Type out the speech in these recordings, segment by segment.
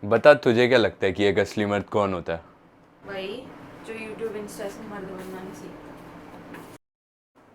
बता, तुझे क्या लगता है कि एक असली मर्द कौन होता है? वही जो यूट्यूब इंस्टा से मर्द बनना नहीं सीखता।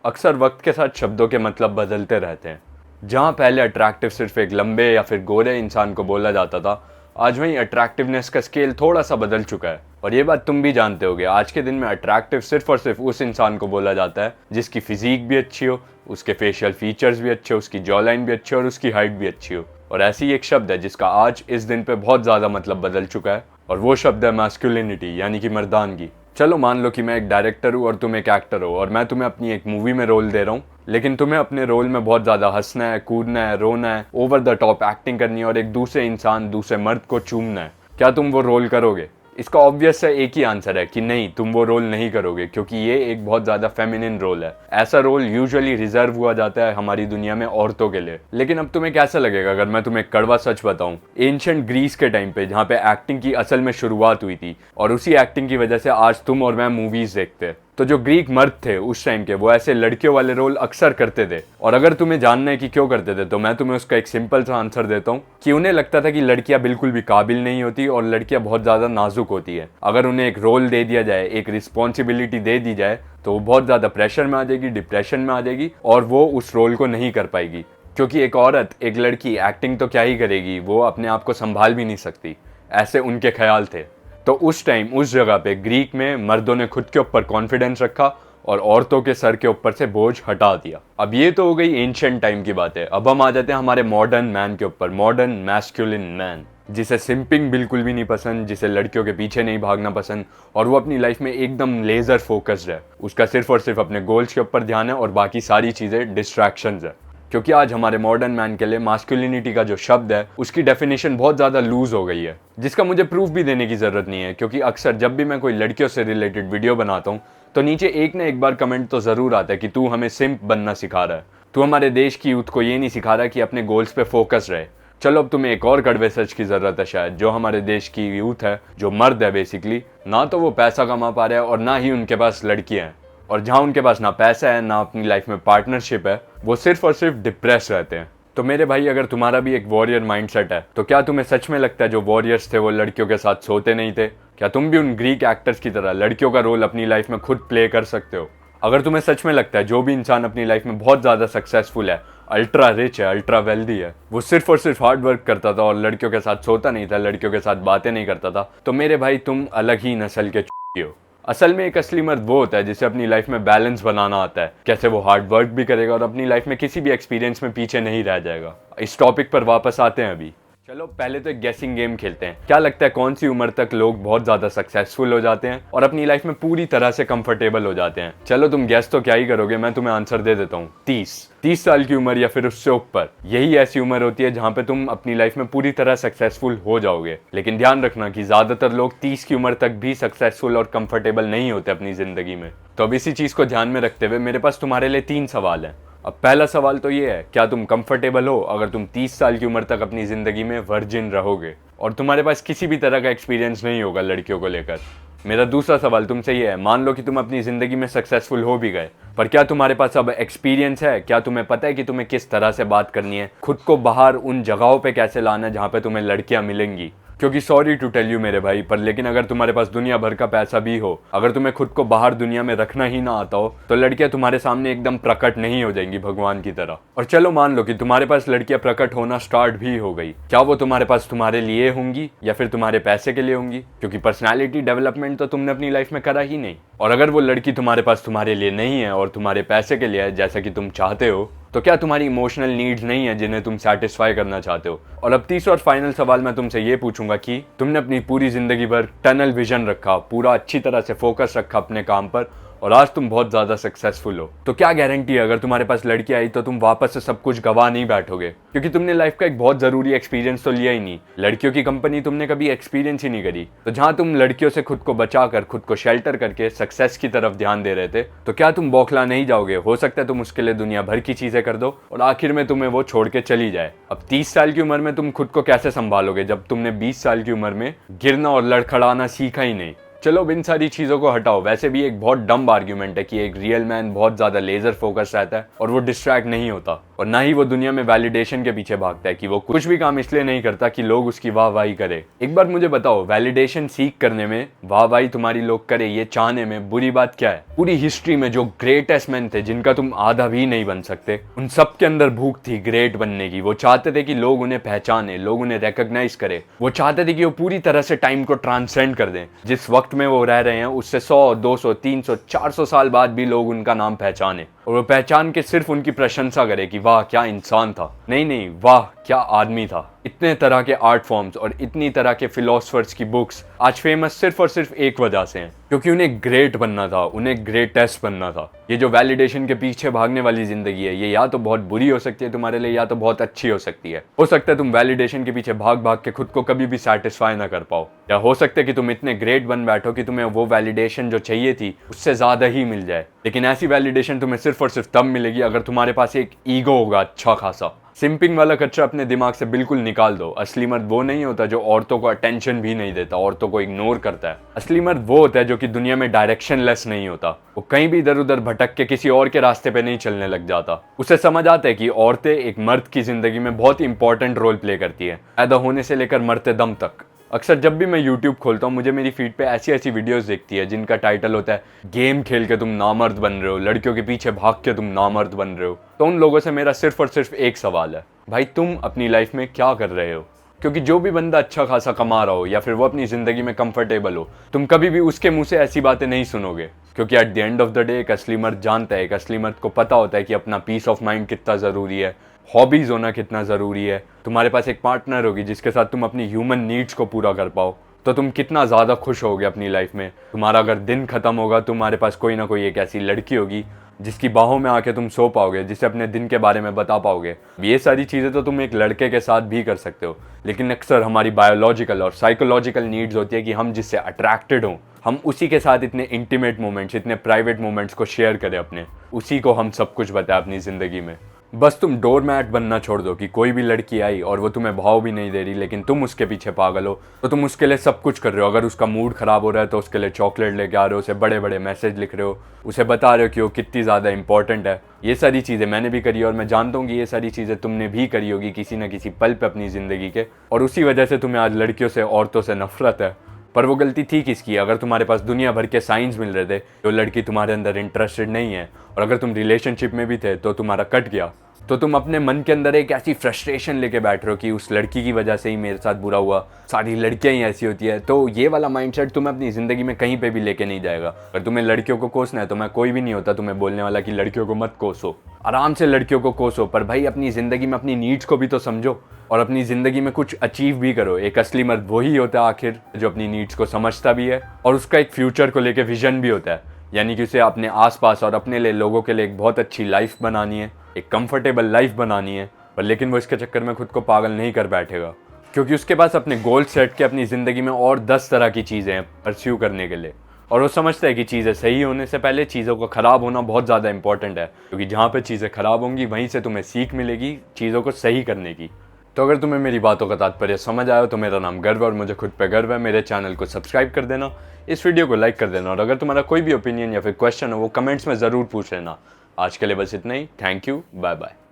अक्सर वक्त के साथ शब्दों के मतलब बदलते रहते हैं। जहाँ पहले अट्रैक्टिव सिर्फ एक लंबे या फिर गोरे इंसान को बोला जाता था, आज वहीं अट्रैक्टिवनेस का स्केल थोड़ा सा बदल चुका है। और ये बात तुम भी जानते होगे, आज के दिन में अट्रैक्टिव सिर्फ और सिर्फ उस इंसान को बोला जाता है जिसकी फिजिक भी अच्छी हो, उसके फेशियल फीचर्स भी अच्छे हो, उसकी जॉ लाइन भी अच्छी हो और उसकी हाइट भी अच्छी हो। और ऐसी एक शब्द है जिसका आज इस दिन पे बहुत ज़्यादा मतलब बदल चुका है, और वो शब्द है मैस्कुलिनिटी, यानी कि मर्दानगी। चलो मान लो कि मैं एक डायरेक्टर हूँ और तुम एक एक्टर हो, और मैं तुम्हें अपनी एक मूवी में रोल दे रहा हूँ, लेकिन तुम्हें अपने रोल में बहुत ज़्यादा हंसना है, कूदना है, रोना है, ओवर द टॉप एक्टिंग करनी है और एक दूसरे इंसान, दूसरे मर्द को चूमना है। क्या तुम वो रोल करोगे? इसका ऑब्वियस है एक ही आंसर है कि नहीं, तुम वो रोल नहीं करोगे, क्योंकि ये एक बहुत ज़्यादा फेमिनिन रोल है। ऐसा रोल यूजुअली रिजर्व हुआ जाता है हमारी दुनिया में औरतों के लिए। लेकिन अब तुम्हें कैसा लगेगा अगर मैं तुम्हें कड़वा सच बताऊं? एंशिएंट ग्रीस के टाइम पे, जहाँ पे एक्टिंग की असल में शुरुआत हुई थी, और उसी एक्टिंग की वजह से आज तुम और मैं मूवीज देखते हैं, तो जो ग्रीक मर्द थे उस टाइम के, वो ऐसे लड़कियों वाले रोल अक्सर करते थे। और अगर तुम्हें जानना है कि क्यों करते थे, तो मैं तुम्हें उसका एक सिंपल सा आंसर देता हूँ कि उन्हें लगता था कि लड़कियां बिल्कुल भी काबिल नहीं होती और लड़कियां बहुत ज़्यादा नाजुक होती है। अगर उन्हें एक रोल दे दिया जाए, एक रिस्पॉन्सिबिलिटी दे दी जाए, तो वो बहुत ज़्यादा प्रेशर में आ जाएगी, डिप्रेशन में आ जाएगी और वो उस रोल को नहीं कर पाएगी। क्योंकि एक औरत, एक लड़की एक्टिंग तो क्या ही करेगी, वो अपने आप को संभाल भी नहीं सकती। ऐसे उनके ख्याल थे। तो उस टाइम उस जगह पे ग्रीक में मर्दों ने खुद के ऊपर कॉन्फिडेंस रखा और औरतों के सर के ऊपर से बोझ हटा दिया। अब ये तो हो गई एंशिएंट टाइम की बात है। अब हम आ जाते हैं हमारे मॉडर्न मैन के ऊपर, मॉडर्न मैस्कुलिन मैन, जिसे सिंपिंग बिल्कुल भी नहीं पसंद, जिसे लड़कियों के पीछे नहीं भागना पसंद, और वो अपनी लाइफ में एकदम लेजर फोकस्ड है। उसका सिर्फ और सिर्फ अपने गोल्स के ऊपर ध्यान है और बाकी सारी चीज़ें डिस्ट्रैक्शंस है। क्योंकि आज हमारे मॉडर्न मैन के लिए मास्कुलिनिटी का जो शब्द है, उसकी डेफिनेशन बहुत ज़्यादा लूज हो गई है, जिसका मुझे प्रूफ भी देने की ज़रूरत नहीं है। क्योंकि अक्सर जब भी मैं कोई लड़कियों से रिलेटेड वीडियो बनाता हूँ, तो नीचे एक ना एक बार कमेंट तो ज़रूर आता है कि तू हमें सिंप बनना सिखा रहा है, तू हमारे देश की यूथ को ये नहीं सिखा रहा कि अपने गोल्स पे फोकस रहे। चलो अब तुम्हें एक और कड़वे सच की ज़रूरत है शायद। जो हमारे देश की यूथ है, जो मर्द है बेसिकली, ना तो वो पैसा कमा पा रहे हैं और ना ही उनके पास लड़कियाँ हैं। और जहाँ उनके पास ना पैसा है, ना अपनी लाइफ में पार्टनरशिप है, वो सिर्फ और सिर्फ डिप्रेस रहते हैं। तो मेरे भाई, अगर तुम्हारा भी एक वॉरियर माइंडसेट है, तो क्या तुम्हें सच में लगता है जो वॉरियर्स थे वो लड़कियों के साथ सोते नहीं थे? क्या तुम भी उन ग्रीक एक्टर्स की तरह लड़कियों का रोल अपनी लाइफ में खुद प्ले कर सकते हो? अगर तुम्हें सच में लगता है जो भी इंसान अपनी लाइफ में बहुत ज़्यादा सक्सेसफुल है, अल्ट्रा रिच है, अल्ट्रा वेल्दी है, वो सिर्फ और सिर्फ हार्ड वर्क करता था और लड़कियों के साथ सोता नहीं था, लड़कियों के साथ बातें नहीं करता था, तो मेरे भाई तुम अलग ही नस्ल के हो। असल में एक असली मर्द वो होता है जिसे अपनी लाइफ में बैलेंस बनाना आता है, कैसे वो हार्ड वर्क भी करेगा और अपनी लाइफ में किसी भी एक्सपीरियंस में पीछे नहीं रह जाएगा। इस टॉपिक पर वापस आते हैं अभी। चलो पहले तो एक गेसिंग गेम खेलते हैं। क्या लगता है कौन सी उम्र तक लोग बहुत ज्यादा सक्सेसफुल हो जाते हैं और अपनी लाइफ में पूरी तरह से कंफर्टेबल हो जाते हैं? चलो तुम गेस तो क्या ही करोगे, मैं तुम्हें आंसर दे देता हूँ। 30 साल की उम्र या फिर उससे ऊपर, यही ऐसी उम्र होती है जहाँ पे तुम अपनी लाइफ में पूरी तरह सक्सेसफुल हो जाओगे। लेकिन ध्यान रखना कि ज्यादातर लोग 30 की उम्र तक भी सक्सेसफुल और कंफर्टेबल नहीं होते अपनी जिंदगी में। तो अब इसी चीज को ध्यान में रखते हुए मेरे पास तुम्हारे लिए 3 सवाल हैं। अब पहला सवाल तो ये है, क्या तुम कंफर्टेबल हो अगर तुम 30 साल की उम्र तक अपनी जिंदगी में वर्जिन रहोगे और तुम्हारे पास किसी भी तरह का एक्सपीरियंस नहीं होगा लड़कियों को लेकर? मेरा दूसरा सवाल तुमसे ये है, मान लो कि तुम अपनी जिंदगी में सक्सेसफुल हो भी गए, पर क्या तुम्हारे पास अब एक्सपीरियंस है? क्या तुम्हें पता है कि तुम्हें किस तरह से बात करनी है, खुद को बाहर उन जगहों पे कैसे लाना है जहाँ पे तुम्हें लड़कियां मिलेंगी? क्योंकि सॉरी टू टेल यू मेरे भाई, पर लेकिन अगर तुम्हारे पास दुनिया भर का पैसा भी हो, अगर तुम्हें खुद को बाहर दुनिया में रखना ही ना आता हो, तो लड़कियां तुम्हारे सामने एकदम प्रकट नहीं हो जाएंगी भगवान की तरह। और चलो मान लो कि तुम्हारे पास लड़कियां प्रकट होना स्टार्ट भी हो गई, क्या वो तुम्हारे पास तुम्हारे लिए होंगी या फिर तुम्हारे पैसे के लिए होंगी? क्योंकि पर्सनैलिटी डेवलपमेंट तो तुमने अपनी लाइफ में करा ही नहीं। और अगर वो लड़की तुम्हारे पास तुम्हारे लिए नहीं है और तुम्हारे पैसे के लिए है, जैसा कि तुम चाहते हो, तो क्या तुम्हारी इमोशनल नीड्स नहीं है जिन्हें तुम सेटिस्फाई करना चाहते हो? और अब तीसरा और फाइनल सवाल मैं तुमसे ये पूछूंगा कि तुमने अपनी पूरी जिंदगी भर टनल विजन रखा, पूरा अच्छी तरह से फोकस रखा अपने काम पर, और आज तुम बहुत ज्यादा सक्सेसफुल हो, तो क्या गारंटी है अगर तुम्हारे पास लड़की आई तो तुम वापस से सब कुछ गवा नहीं बैठोगे? क्योंकि तुमने लाइफ का एक बहुत जरूरी एक्सपीरियंस तो लिया ही नहीं, लड़कियों की कंपनी तुमने कभी एक्सपीरियंस ही नहीं करी। तो जहां तुम लड़कियों से खुद को बचाकर, खुद को शेल्टर करके सक्सेस की तरफ ध्यान दे रहे थे, तो क्या तुम बौखला नहीं जाओगे? हो सकता है तुम उसके लिए दुनिया भर की चीजें कर दो और आखिर में तुम्हें वो छोड़ के चली जाए। अब 30 साल की उम्र में तुम खुद को कैसे संभालोगे जब तुमने 20 साल की उम्र में गिरना और लड़खड़ाना सीखा ही नहीं? चलो अब इन सारी चीज़ों को हटाओ, वैसे भी एक बहुत डम्ब आर्ग्यूमेंट है कि एक रियल मैन बहुत ज़्यादा लेजर फोकस रहता है और वो डिस्ट्रैक्ट नहीं होता, और ना ही वो दुनिया में वैलिडेशन के पीछे भागता है कि वो कुछ भी काम इसलिए नहीं करता कि लोग उसकी वाहवाही करे। एक बार मुझे बताओ, वैलिडेशन सीख करने में, वाहवाही तुम्हारी लोग करे ये चाहने में बुरी बात क्या है? पूरी हिस्ट्री में जो ग्रेटेस्ट मैन थे जिनका तुम आधा भी नहीं बन सकते, उन सब के अंदर भूख थी ग्रेट बनने की। वो चाहते थे कि लोग उन्हें पहचाने, लोग उन्हें रिकॉग्नाइज करें। वो चाहते थे कि वो पूरी तरह से टाइम को ट्रांसेंड कर दें। जिस वक्त में वो रह रहे हैं उससे 100, 200, 300, 400 साल बाद भी लोग उनका नाम पहचाने, और वो पहचान के सिर्फ उनकी प्रशंसा करे कि वाह क्या इंसान था, नहीं, वाह क्या आदमी था। इतने तरह के आर्ट फॉर्म्स और इतनी तरह के फिलोसफर्स की बुक्स आज फेमस सिर्फ और सिर्फ एक वजह से हैं, क्योंकि उन्हें ग्रेट बनना था, उन्हें ग्रेटेस्ट बनना था। ये जो वैलिडेशन के पीछे भागने वाली जिंदगी है, ये या तो बहुत बुरी हो सकती है तुम्हारे लिए, या तो बहुत अच्छी हो सकती है। हो सकता है तुम वैलिडेशन के पीछे भाग भाग के खुद को कभी भी सेटिस्फाई ना कर पाओ, या हो सकता है कि तुम इतने ग्रेट बन बैठो कि तुम्हें वो वैलिडेशन जो चाहिए थी उससे ज्यादा ही मिल जाए। लेकिन ऐसी वैलिडेशन तुम्हें सिर्फ और सिर्फ तब मिलेगी अगर तुम्हारे पास एक ईगो होगा अच्छा खासा। सिंपिंग वाला कचरा अपने दिमाग से बिल्कुल निकाल दो। असली मर्द वो नहीं होता जो औरतों को अटेंशन भी नहीं देता, औरतों को इग्नोर करता है। असली मर्द वो होता है जो कि दुनिया में डायरेक्शनलेस नहीं होता, वो कहीं भी इधर उधर भटक के किसी और के रास्ते पे नहीं चलने लग जाता। उसे समझ आता है कि औरतें एक मर्द की जिंदगी में बहुत इंपॉर्टेंट रोल प्ले करती है, पैदा होने से लेकर मरते दम तक। अक्सर जब भी मैं YouTube खोलता हूँ, मुझे मेरी फीड पे ऐसी ऐसी वीडियोस दिखती है जिनका टाइटल होता है गेम खेल के तुम नामर्द बन रहे हो, लड़कियों के पीछे भाग के तुम नामर्द बन रहे हो। तो उन लोगों से मेरा सिर्फ और सिर्फ एक सवाल है, भाई तुम अपनी लाइफ में क्या कर रहे हो? क्योंकि जो भी बंदा अच्छा खासा कमा रहा हो या फिर वो अपनी जिंदगी में कंफर्टेबल हो, तुम कभी भी उसके मुंह से ऐसी बातें नहीं सुनोगे। क्योंकि at the end of the day एक असली मर्द जानता है, एक असली मर्द को पता होता है कि अपना पीस ऑफ माइंड कितना ज़रूरी है, हॉबीज़ होना कितना ज़रूरी है, तुम्हारे पास एक पार्टनर होगी जिसके साथ तुम अपनी ह्यूमन नीड्स को पूरा कर पाओ, तो तुम कितना ज़्यादा खुश होगे अपनी लाइफ में। तुम्हारा अगर दिन ख़त्म होगा, तुम्हारे पास कोई ना कोई एक ऐसी लड़की होगी जिसकी बाहों में आके तुम सो पाओगे, जिसे अपने दिन के बारे में बता पाओगे। ये सारी चीज़ें तो तुम एक लड़के के साथ भी कर सकते हो, लेकिन अक्सर हमारी बायोलॉजिकल और साइकोलॉजिकल नीड्स होती है कि हम जिससे अट्रैक्टेड हों, हम उसी के साथ इतने इंटीमेट मोमेंट्स, इतने प्राइवेट मोमेंट्स को शेयर करें अपने, उसी को हम सब कुछ बताएं अपनी ज़िंदगी में। बस तुम डोर मैट बनना छोड़ दो कि कोई भी लड़की आई और वो तुम्हें भाव भी नहीं दे रही, लेकिन तुम उसके पीछे पागल हो, तो तुम उसके लिए सब कुछ कर रहे हो। अगर उसका मूड ख़राब हो रहा है तो उसके लिए चॉकलेट लेके आ रहे हो, उसे बड़े बड़े मैसेज लिख रहे हो, उसे बता रहे हो कि वो कितनी ज़्यादा इंपॉर्टेंट है। ये सारी चीज़ें मैंने भी करी, और मैं जानता हूँ कि ये सारी चीज़ें तुमने भी करी होगी किसी न किसी पल पे अपनी ज़िंदगी के, और उसी वजह से तुम्हें आज लड़कियों से, औरतों से नफरत है। पर वो गलती थी किसकी? अगर तुम्हारे पास दुनिया भर के साइंस मिल रहे थे जो लड़की तुम्हारे अंदर इंटरेस्टेड नहीं है, और अगर तुम रिलेशनशिप में भी थे तो तुम्हारा कट गया, तो तुम अपने मन के अंदर एक ऐसी फ्रस्ट्रेशन लेके बैठ रहे हो कि उस लड़की की वजह से ही मेरे साथ बुरा हुआ, सारी लड़कियां ही ऐसी होती है। तो ये वाला माइंडसेट तुम्हें अपनी ज़िंदगी में कहीं पे भी लेके नहीं जाएगा। अगर तुम्हें लड़कियों को कोसना है तो मैं कोई भी नहीं होता तुम्हें बोलने वाला कि लड़कियों को मत कोसो, आराम से लड़कियों को कोसो, पर भाई अपनी ज़िंदगी में अपनी नीड्स को भी तो समझो और अपनी ज़िंदगी में कुछ अचीव भी करो। एक असली मर्द वही होता है आखिर जो अपनी नीड्स को समझता भी है और उसका एक फ्यूचर को लेके विजन भी होता है, यानी कि उसे अपने आसपास और अपने लिए, लोगों के लिए एक बहुत अच्छी लाइफ बनानी है, एक कंफर्टेबल लाइफ बनानी है। पर लेकिन वो इसके चक्कर में खुद को पागल नहीं कर बैठेगा, क्योंकि उसके पास अपने गोल सेट के अपनी ज़िंदगी में और 10 तरह की चीज़ें हैं परस्यू करने के लिए, और वो समझता है कि चीज़ें सही होने से पहले चीज़ों को ख़राब होना बहुत ज़्यादा इंपॉर्टेंट है, क्योंकि जहाँ पे चीज़ें ख़राब होंगी वहीं से तुम्हें सीख मिलेगी चीज़ों को सही करने की। तो अगर तुम्हें मेरी बातों का तात्पर्य समझ आया तो मेरा नाम गर्व है और मुझे खुद पे गर्व है। मेरे चैनल को सब्सक्राइब कर देना, इस वीडियो को लाइक कर देना, और अगर तुम्हारा कोई भी ओपिनियन या फिर क्वेश्चन हो वो कमेंट्स में ज़रूर पूछ लेना। आज के लिए बस इतना ही। Thank you, bye bye.